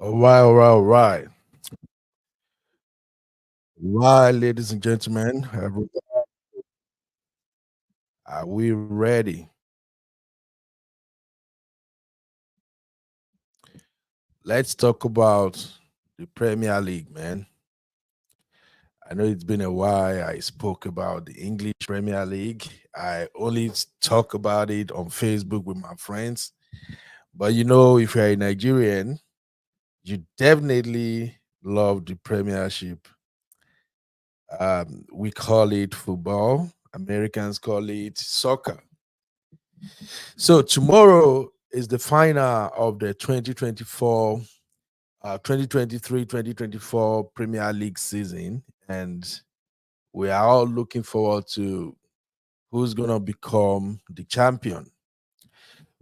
All right, all right, all right. Right, ladies and gentlemen, are we ready? Let's talk about the Premier League, man. I know it's been a while I spoke about the English Premier League. I only talk about it on Facebook with my friends. But if you're a Nigerian, you definitely love the Premiership. We call it football. Americans call it soccer. So tomorrow is the final of the 2024 Premier League season. And we are all looking forward to who's going to become the champion.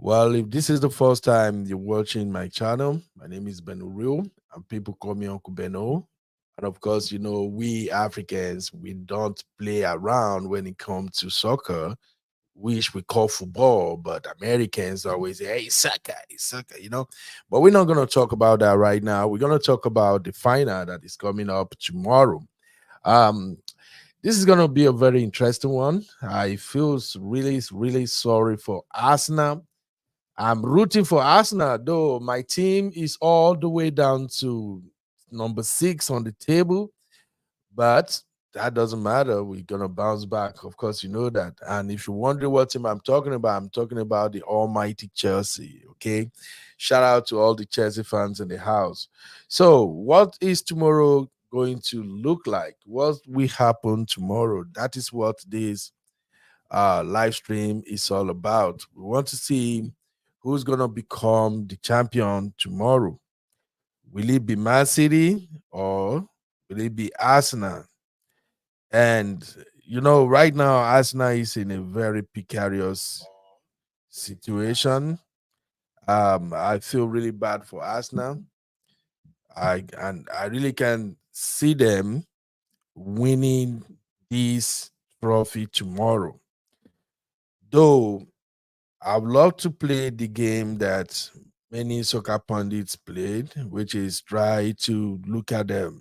Well, if this is the first time you're watching my channel, my name is Ben Uril, and people call me Uncle Beno. And of course, we Africans, we don't play around when it comes to soccer, which we call football, but Americans always say, hey, it's soccer. But we're not going to talk about that right now. We're going to talk about the final that is coming up tomorrow. Um, this is going to be a very interesting one. I feel really, really sorry for Arsenal. I'm rooting for Arsenal, though my team is all the way down to number 6 on the table. But that doesn't matter. We're gonna bounce back. Of course, you know that. And if you're wondering what team I'm talking about, I'm talking about the almighty Chelsea. Okay. Shout out to all the Chelsea fans in the house. So, what is tomorrow going to look like? What will happen tomorrow? That is what this live stream is all about. We want to see who's gonna become the champion tomorrow. Will it be Man City or will it be Arsenal? And right now, Arsenal is in a very precarious situation. I feel really bad for Arsenal. I really can see them winning this trophy tomorrow. Though I would love to play the game that many soccer pundits played, which is try to look at the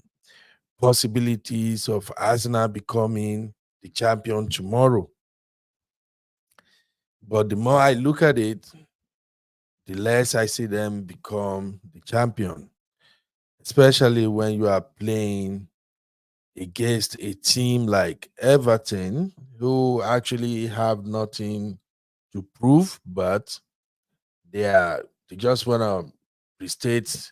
possibilities of Arsenal becoming the champion tomorrow. But the more I look at it, the less I see them become the champion, especially when you are playing against a team like Everton, who actually have nothing to prove, but they just want to restate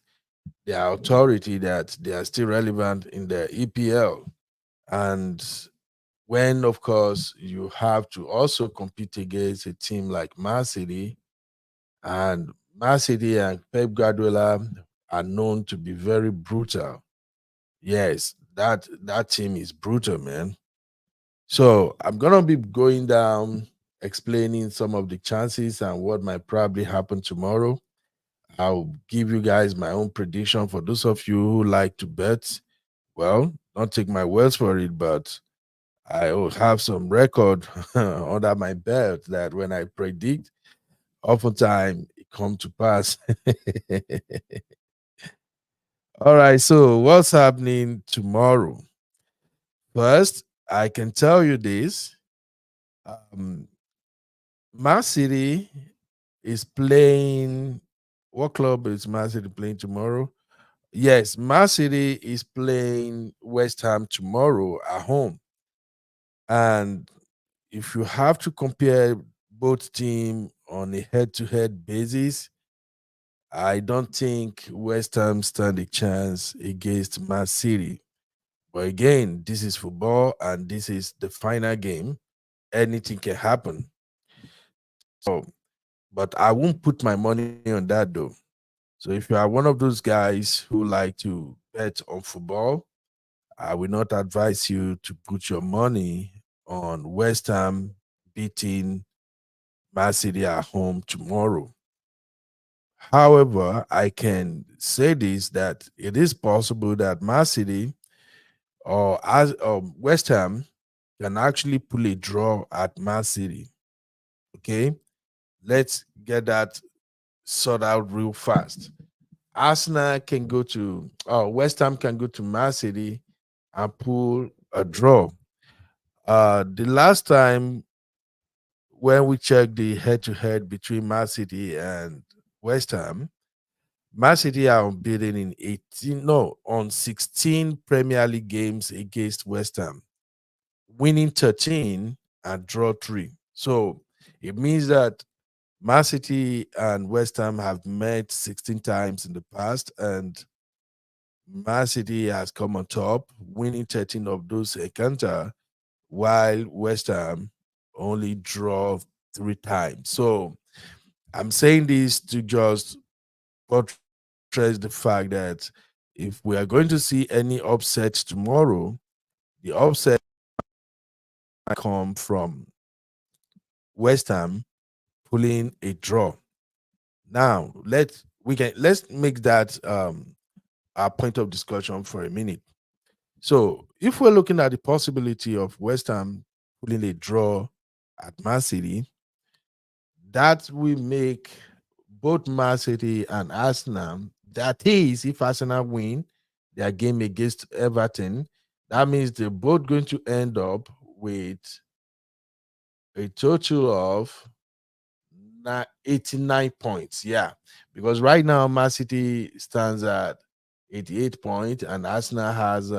their authority that they are still relevant in the EPL. And when, of course, you have to also compete against a team like Man City, and Man City and Pep Guardiola are known to be very brutal. Yes, that team is brutal, man. So I'm gonna be going down, explaining some of the chances and what might probably happen tomorrow. I'll give you guys my own prediction for those of you who like to bet. Well, don't take my words for it, but I will have some record under my belt that when I predict, oftentimes it come to pass. All right, so what's happening tomorrow? First, I can tell you this. Um, Man City is playing. What club is Man City playing tomorrow? Yes, Man City is playing West Ham tomorrow at home. And if you have to compare both teams on a head-to-head basis, I don't think West Ham stand a chance against Man City. But again, this is football and this is the final game. Anything can happen. So, but I won't put my money on that though. So if you are one of those guys who like to bet on football, I will not advise you to put your money on West Ham beating Man City at home tomorrow. However, I can say this that it is possible that Man City or as West Ham can actually pull a draw at Man City. Okay, let's get that sorted out real fast. Arsenal can go to, West Ham can go to Man City and pull a draw. The last time when we checked the head-to-head between Man City and West Ham, Man City are unbeaten in 18, no, on 16 Premier League games against West Ham, winning 13 and draw 3. So it means that Man City and West Ham have met 16 times in the past, and Man City has come on top, winning 13 of those encounter, while West Ham only draw 3 times. So I'm saying this to just buttress the fact that if we are going to see any upset tomorrow, the upset might come from West Ham pulling a draw. Now let's make that our point of discussion for a minute. So if we're looking at the possibility of West Ham pulling a draw at Man City, that will make both Man City and Arsenal. That is, if Arsenal win their game against Everton, that means they're both going to end up with a total of 89 points. Yeah, because right now Man City stands at 88 points and Arsenal has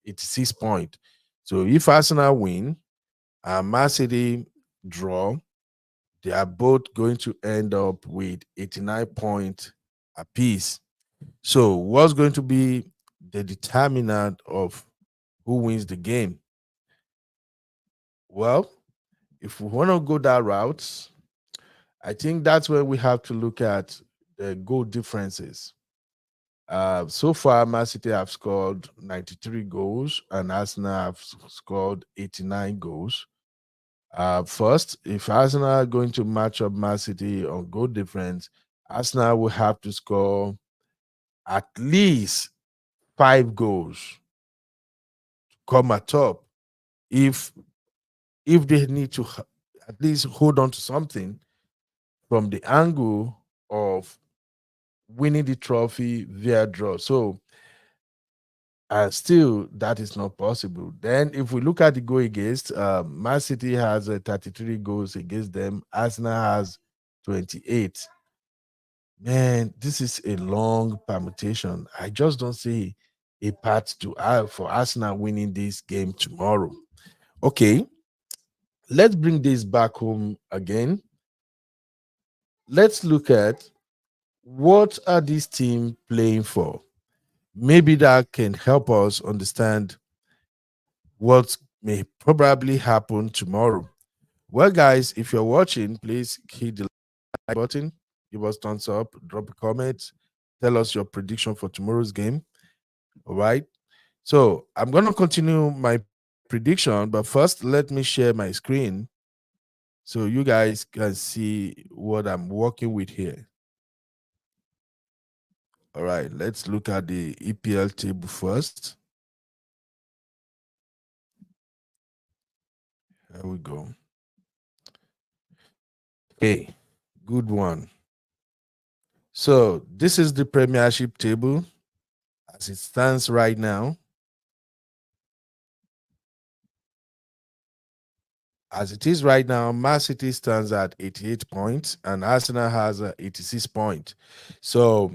86 points. So if Arsenal win and Man City draw, they are both going to end up with 89 points apiece. So what's going to be the determinant of who wins the game? Well, if we want to go that route, I think that's where we have to look at the goal differences. So far, Man City have scored 93 goals and Arsenal have scored 89 goals. First, if Arsenal are going to match up Man City on goal difference, Arsenal will have to score at least 5 goals to come atop. If if they need to at least hold on to something from the angle of winning the trophy via draw. So still that is not possible. Then if we look at the goal against, Man City has 33 goals against them. Arsenal has 28. Man, this is a long permutation. I just don't see a path to for Arsenal winning this game tomorrow. Okay, let's bring this back home again. Let's look at what are these teams playing for. Maybe that can help us understand what may probably happen tomorrow. Well, guys, if you're watching, please hit the like button, give us thumbs up, drop a comment, tell us your prediction for tomorrow's game. All right. So I'm going to continue my prediction, but first, let me share my screen so you guys can see what I'm working with here. All right. Let's look at the EPL table first. There we go. Okay. Good one. So this is the Premiership table as it stands right now. As it is right now, Man City stands at 88 points and Arsenal has 86 points. So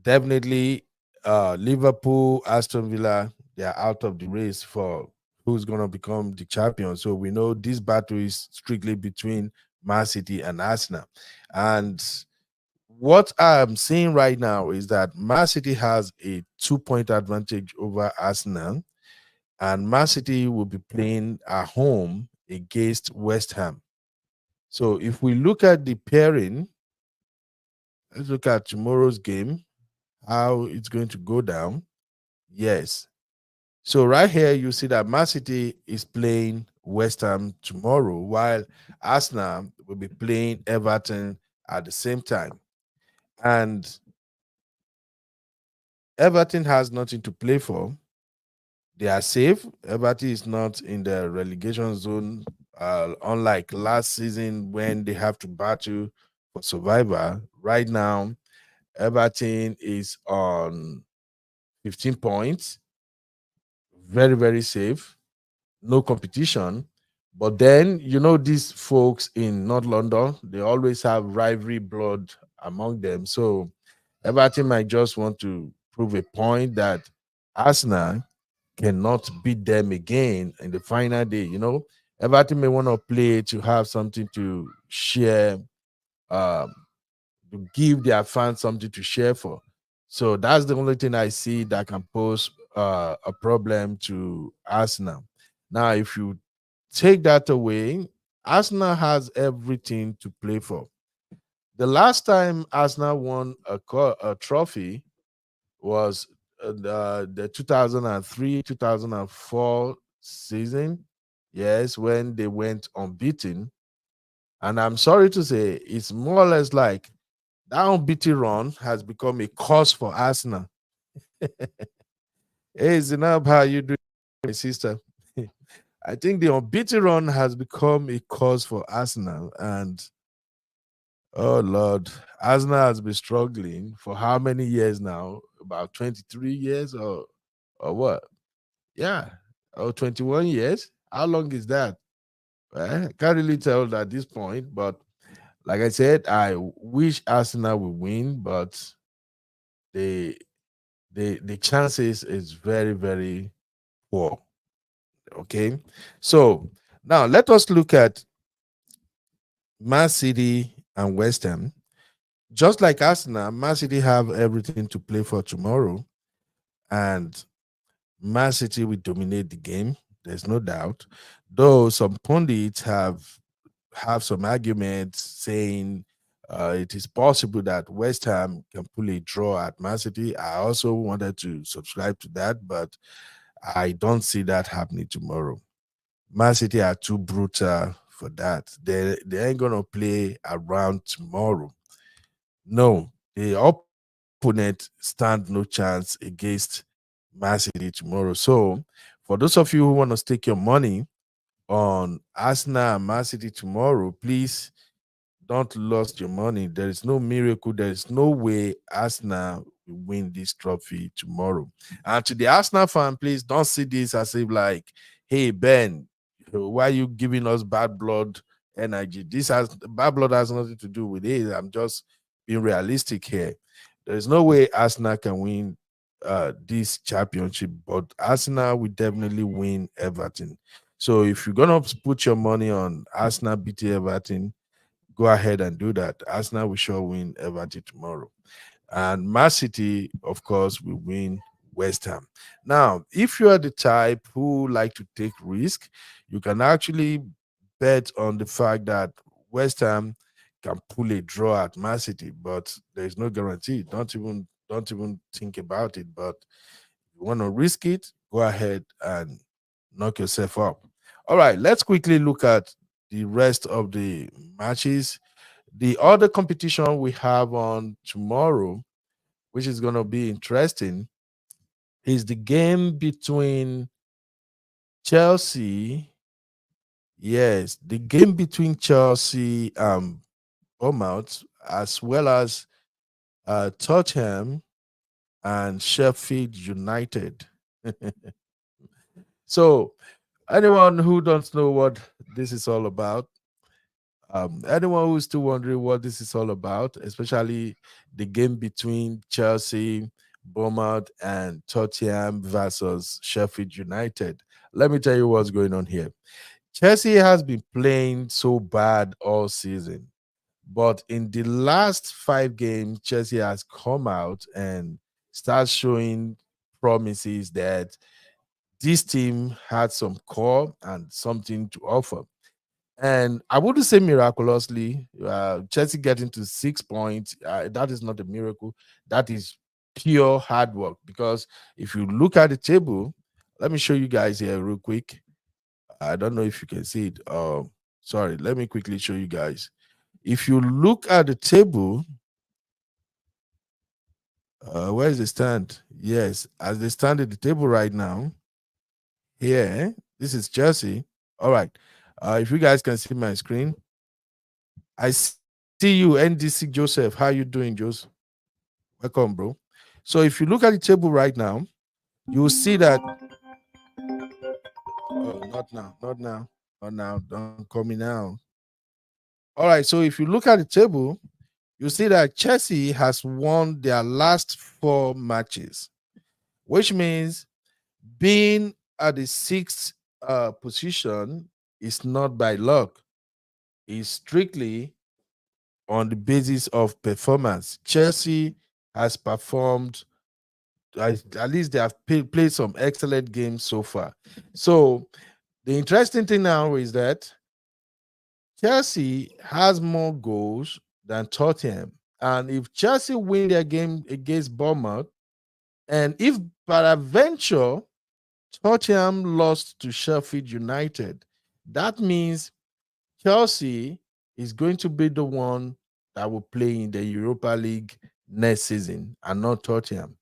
definitely Liverpool, Aston Villa, they are out of the race for who's going to become the champion. So we know this battle is strictly between Man City and Arsenal. And what I'm seeing right now is that Man City has a 2-point advantage over Arsenal, and Man City will be playing at home against West Ham. So if we look at the pairing, let's look at tomorrow's game, how it's going to go down. Yes. So right here, you see that Man City is playing West Ham tomorrow, while Arsenal will be playing Everton at the same time. And Everton has nothing to play for. They are safe. Everton is not in the relegation zone, unlike last season when they have to battle for survival. Right now, Everton is on 15 points, very, very safe, no competition. But then, these folks in North London, they always have rivalry blood among them. So Everton might just want to prove a point that Arsenal cannot beat them again in the final day. Everton may want to play to have something to share, um, to give their fans something to share for. So that's the only thing I see that can pose a problem to Arsenal. Now, if you take that away, Arsenal has everything to play for. The last time Arsenal won a trophy was the 2003 2004 season. Yes, when they went unbeaten. And I'm sorry to say, it's more or less like that unbeaten run has become a cause for Arsenal. Hey, Zinab, how you doing, my sister? I think the unbeaten run has become a cause for Arsenal. And oh Lord, Arsenal has been struggling for how many years now? About 23 years or what? Yeah. Oh, 21 years. How long is that? I can't really tell at this point, but like I said, I wish Arsenal will win, but the the chances is very, very poor. Okay. So now let us look at Man City and West Ham. Just like Arsenal, Man City have everything to play for tomorrow, and Man City will dominate the game. There's no doubt. Though some pundits have some arguments saying it is possible that West Ham can pull a draw at Man City. I also wanted to subscribe to that, but I don't see that happening tomorrow. Man City are too brutal for that. They ain't gonna play around tomorrow. No, the opponent stand no chance against Man City tomorrow. So, for those of you who want to stake your money on Arsenal and Man City tomorrow, please don't lose your money. There is no miracle. There is no way Arsenal will win this trophy tomorrow. And to the Arsenal fan, please don't see this as if like, hey Ben, why are you giving us bad blood energy? This has bad blood has nothing to do with it. I'm just being realistic here. There is no way Arsenal can win this championship, but Arsenal will definitely win Everton. So if you're gonna put your money on Arsenal beating Everton, go ahead and do that. Arsenal will sure win Everton tomorrow. And Man City, of course, will win West Ham. Now, if you are the type who like to take risk, you can actually bet on the fact that West Ham can pull a draw at Man City, but there's no guarantee. Don't even think about it. But if you want to risk it, go ahead and knock yourself up. All right, let's quickly look at the rest of the matches. The other competition we have on tomorrow, which is going to be interesting, is the game between Chelsea. Yes, the game between Chelsea and Bournemouth, as well as Tottenham and Sheffield United. So, anyone who don't know what this is all about, anyone who's still wondering what this is all about, especially the game between Chelsea, Bournemouth, and Tottenham versus Sheffield United, let me tell you what's going on here. Chelsea has been playing so bad all season, but in the last 5 games, Chelsea has come out and start showing promises that this team had some core and something to offer. And I wouldn't say miraculously, Chelsea getting to 6 points, that is not a miracle. That is pure hard work. Because if you look at the table, let me show you guys here real quick. I don't know if you can see it. Sorry, let me quickly show you guys. If you look at the table, where is the stand? Yes, as they stand at the table right now, here, this is Chelsea. All right. If you guys can see my screen, I see you, NDC Joseph. How you doing, Joseph? Welcome, bro. So if you look at the table right now, you will see that. Oh, not now, not now, not now. Don't call me now. All right. So if you look at the table, you see that Chelsea has won their last four matches, which means being at the sixth position is not by luck. It's strictly on the basis of performance. Chelsea has performed, at least they have played some excellent games so far. So the interesting thing now is that Chelsea has more goals than Tottenham. And if Chelsea win their game against Bournemouth, and if peradventure Tottenham lost to Sheffield United, that means Chelsea is going to be the one that will play in the Europa League next season and not Tottenham.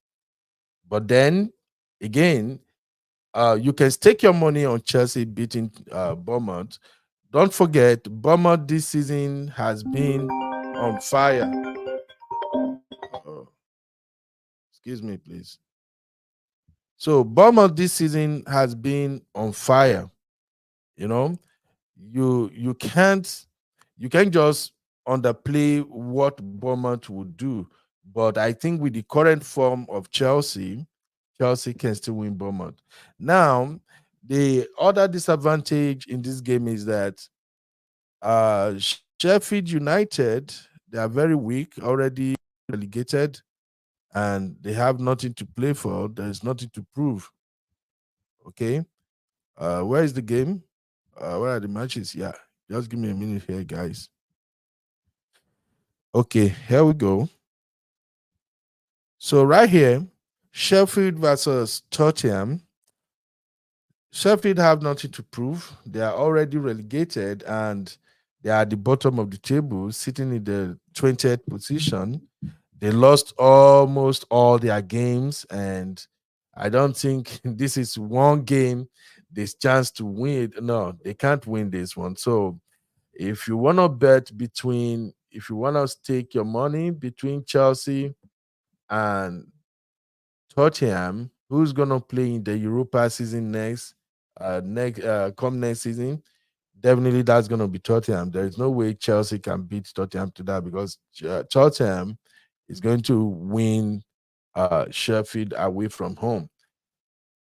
But then again, you can stake your money on Chelsea beating Bournemouth. Don't forget, Bournemouth this season has been on fire. Oh, excuse me, please. So Bournemouth this season has been on fire. You know, you can't just underplay what Bournemouth would do. But I think with the current form of Chelsea, Chelsea can still win Bournemouth. Now, the other disadvantage in this game is that Sheffield United, they are very weak, already relegated, and they have nothing to play for. There's nothing to prove. Okay. Where is the game? Where are the matches? Yeah. Just give me a minute here, guys. Okay, here we go. So right here, Sheffield versus Tottenham. Sheffield have nothing to prove. They are already relegated and they are at the bottom of the table, sitting in the 20th position. They lost almost all their games, and I don't think this is one game there's chance to win. No, they can't win this one. So if you want to bet between, if you want to stake your money between Chelsea and Tottenham, who's gonna play in the Europa season next season, definitely that's gonna be Tottenham. There is no way Chelsea can beat Tottenham to that because Tottenham is going to win Sheffield away from home.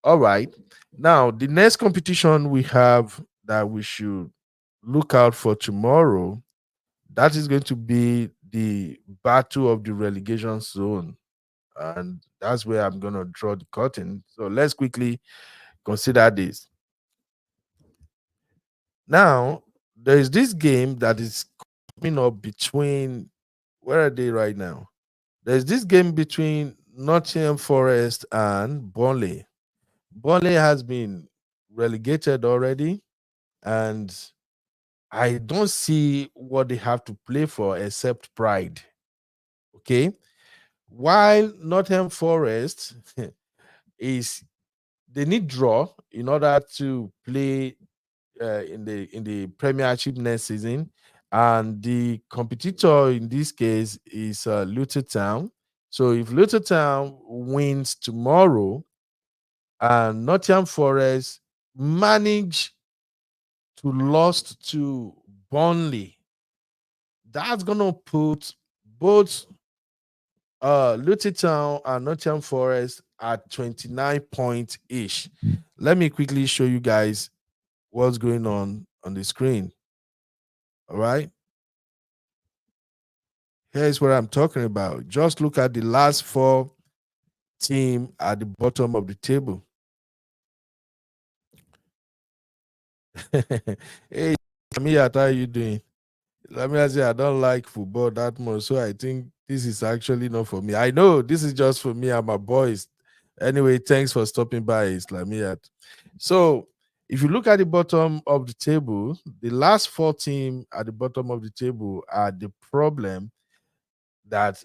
All right. Now the next competition we have that we should look out for tomorrow, that is going to be the battle of the relegation zone. And that's where I'm going to draw the curtain. So let's quickly consider this. Now, there is this game that is coming up between, where are they right now? There's this game between Nottingham Forest and Burnley. Burnley has been relegated already, and I don't see what they have to play for except pride. Okay. While Nottingham Forest is, they need draw in order to play in the Premiership next season, and the competitor in this case is Luton Town. So if Luton Town wins tomorrow and Nottingham Forest manage to lost to Burnley, that's gonna put both Luton Town and Nottingham Forest at 29 points each. Let me quickly show you guys what's going on the screen. All right. Here's what I'm talking about. Just look at the last four team at the bottom of the table. Hey, Samia, how are you doing? Let me say I don't like football that much, so I think this is actually not for me. I know this is just for me and my boys. Anyway, thanks for stopping by, Islamiyat. So, if you look at the bottom of the table, the last four teams at the bottom of the table are the problem that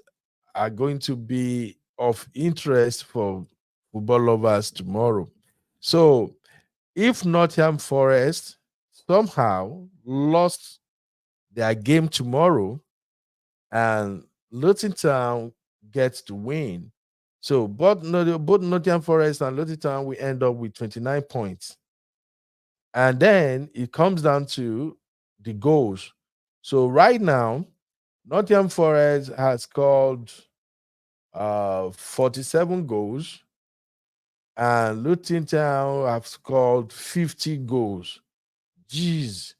are going to be of interest for football lovers tomorrow. So, if Nottingham Forest somehow lost their game tomorrow and Luton Town gets to win. So both Nottingham Forest and Luton Town will end up with 29 points. And then it comes down to the goals. So right now, Nottingham Forest has scored 47 goals, and Luton Town have scored 50 goals. Jeez,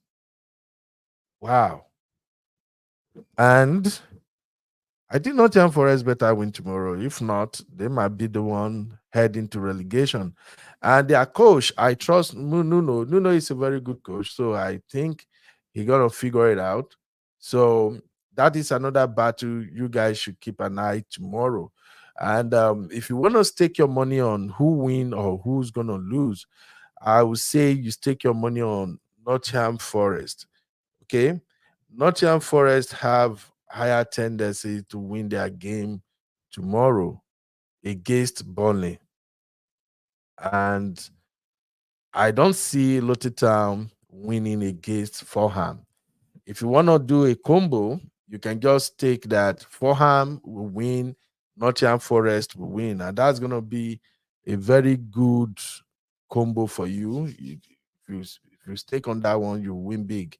wow. And I think Nottingham Forest better win tomorrow. If not, they might be the one heading to relegation. And their coach, I trust Nuno. Nuno is a very good coach, so I think he got to figure it out. So that is another battle you guys should keep an eye tomorrow. And if you want to stake your money on who win or who's gonna lose, I would say you stake your money on Nottingham Forest. Okay, Nottingham Forest have higher tendency to win their game tomorrow against Burnley, and I don't see Luton Town winning against Fulham. If you want to do a combo, you can just take that Fulham will win, Nottingham Forest will win, and that's gonna be a very good combo for you. If you stake on that one, you win big.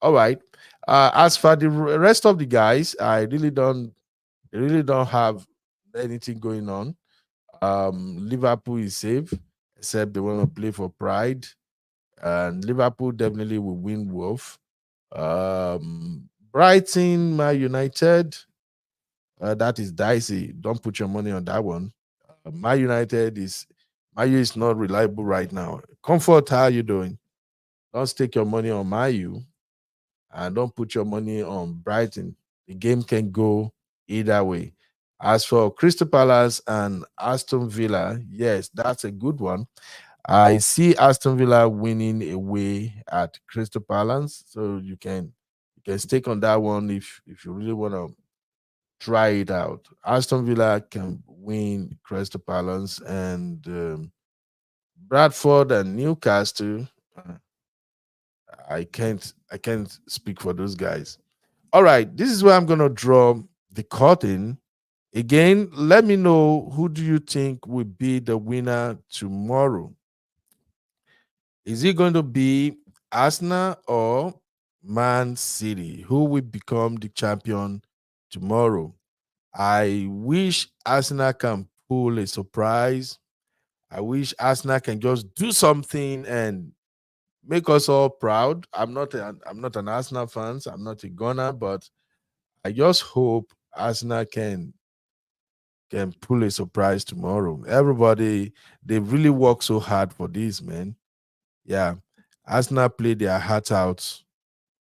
All right. As for the rest of the guys, I really don't have anything going on. Liverpool is safe, except they want to play for pride, and Liverpool definitely will win Wolf. Brighton, Man United, that is dicey. Don't put your money on that one. Man United is Mayu is not reliable right now. Comfort, how are you doing? Don't stake your money on Mayu and don't put your money on Brighton. The game can go either way. As for Crystal Palace and Aston Villa, yes, that's a good one. I see Aston Villa winning away at Crystal Palace, so you can stake on that one if you really want to try it out. Aston Villa can win Crystal Palace, and Bradford and Newcastle. I can't speak for those guys. All right, this is where I'm gonna draw the curtain. Again, let me know, who do you think will be the winner tomorrow? Is it going to be Arsenal or Man City? Who will become the champion tomorrow? I wish Arsenal can pull a surprise. I wish Arsenal can just do something and make us all proud. I'm not an Arsenal fan. So I'm not a gunner, but I just hope Arsenal can pull a surprise tomorrow. Everybody, they really work so hard for this, man. Yeah. Arsenal played their heart out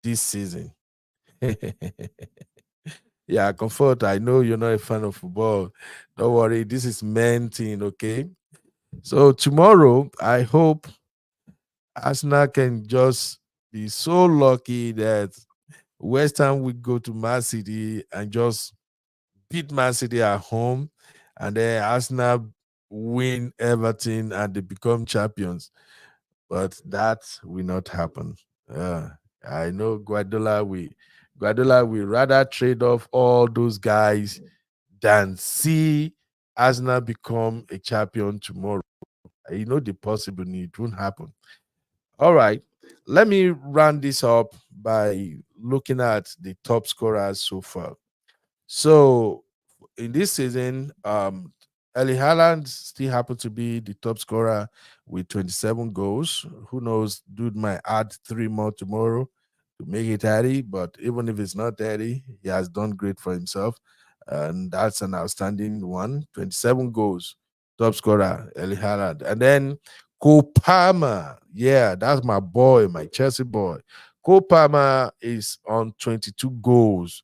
this season. Yeah, Comfort, I know you're not a fan of football. Don't worry, this is men thing, okay? So tomorrow, I hope Arsenal can just be so lucky that West Ham will go to Man City and just beat Man City at home, and then Arsenal win Everton and they become champions. But that will not happen. Uh, I know Guardiola will rather trade off all those guys than see Arsenal become a champion tomorrow. You know the possible need, it won't happen. All right. Let me round this up by looking at the top scorers so far. So in this season, Erling Haaland still happens to be the top scorer with 27 goals. Who knows? Dude might add three more tomorrow to make it 30. But even if it's not 30, he has done great for himself. And that's an outstanding one. 27 goals, top scorer, Erling Haaland. And then Cole Palmer. Yeah, that's my boy, my Chelsea boy. Cole Palmer is on 22 goals.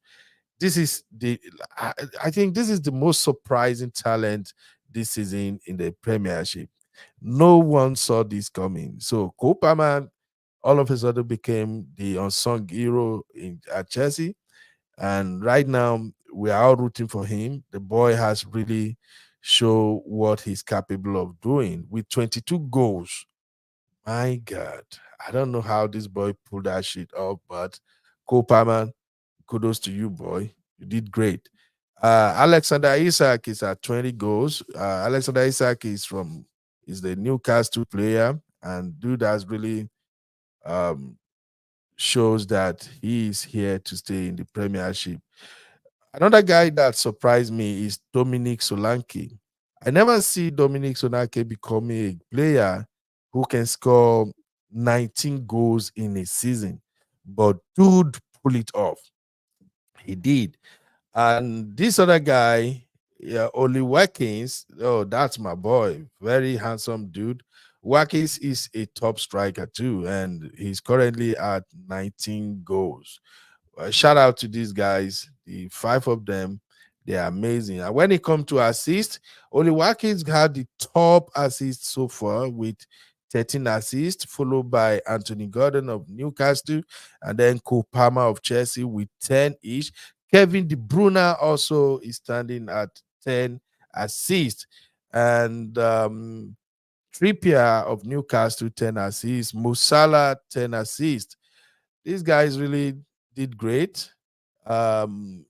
This is the I think this is the most surprising talent this season in the Premiership. No one saw this coming. So Copaman all of a sudden became the unsung hero at Chelsea, and right now we are all rooting for him. The boy has really shown what he's capable of doing with 22 goals. My God, I don't know how this boy pulled that shit off, but Copaman, kudos to you, boy. You did great. Alexander Isak is at 20 goals. Alexander Isak is the Newcastle player, and dude has really um, shows that he is here to stay in the Premiership. Another guy that surprised me is Dominic Solanke. I never see Dominic Solanke becoming a player who can score 19 goals in a season, but dude pull it off. He did. And this other guy, yeah, Oli Watkins, oh, that's my boy. Very handsome dude. Watkins is a top striker too, and he's currently at 19 goals. Shout out to these guys, the five of them. They're amazing. And when it comes to assist, Oli Watkins had the top assist so far with 13 assists, followed by Anthony Gordon of Newcastle, and then Cole Palmer of Chelsea with 10 each. Kevin De Bruyne also is standing at 10 assists. And Trippier of Newcastle, 10 assists. Musala, 10 assists. These guys really did great. Um,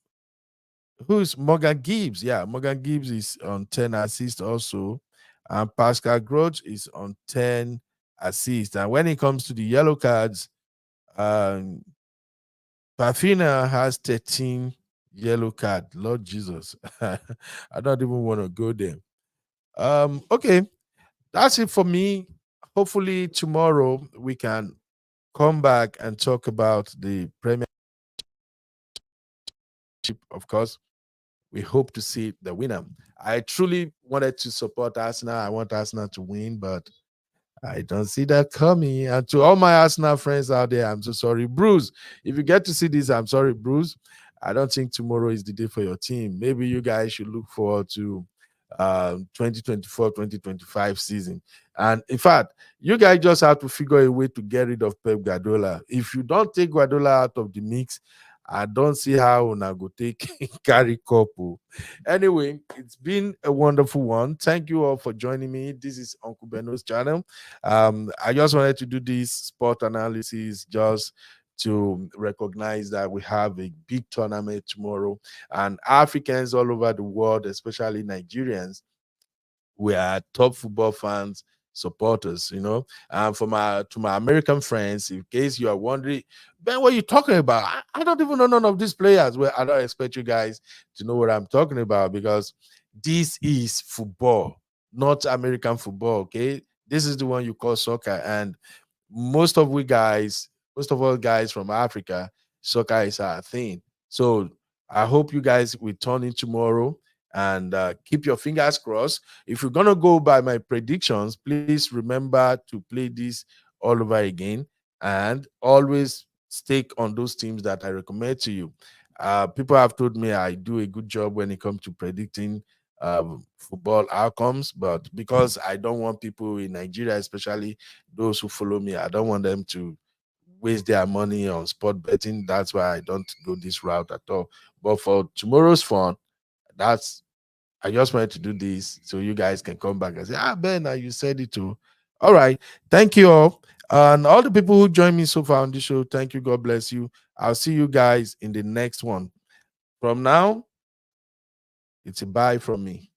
who's Morgan Gibbs? Yeah, Morgan Gibbs is on 10 assists also. And Pascal Groch is on 10 assists. And when it comes to the yellow cards, um, Pafina has 13 yellow card. Lord Jesus. I don't even want to go there. Okay, that's it for me. Hopefully tomorrow we can come back and talk about the Premiership, of course. We hope to see the winner. I truly wanted to support Arsenal. I want Arsenal to win, but I don't see that coming. And to all my Arsenal friends out there, I'm so sorry. Bruce, if you get to see this, I'm sorry, Bruce. I don't think tomorrow is the day for your team. Maybe you guys should look forward to 2024-2025 season. And in fact, you guys just have to figure a way to get rid of Pep Guardiola. If you don't take Guardiola out of the mix, I don't see how una go take carry couple. Anyway, it's been a wonderful one. Thank you all for joining me. This is Uncle Beno's channel. I just wanted to do this sport analysis just to recognize that we have a big tournament tomorrow, and Africans all over the world, especially Nigerians, we are top football fans, supporters, And for my American friends, in case you are wondering, Ben, what are you talking about? I don't even know none of these players. Well, I don't expect you guys to know what I'm talking about, because this is football, not American football. Okay, this is the one you call soccer, and most of we guys, most of all guys from Africa, soccer is our thing. So I hope you guys will turn in tomorrow, and keep your fingers crossed. If you're gonna go by my predictions, please remember to play this all over again, and always stick on those teams that I recommend to you. People have told me I do a good job when it comes to predicting football outcomes, but because I don't want people in Nigeria, especially those who follow me, I don't want them to waste their money on sport betting. That's why I don't go this route at all. But for tomorrow's fun, that's I just wanted to do this so you guys can come back and say, Ben, you said it too. All right. Thank you all. And all the people who joined me so far on the show, thank you. God bless you. I'll see you guys in the next one. From now, it's a bye from me.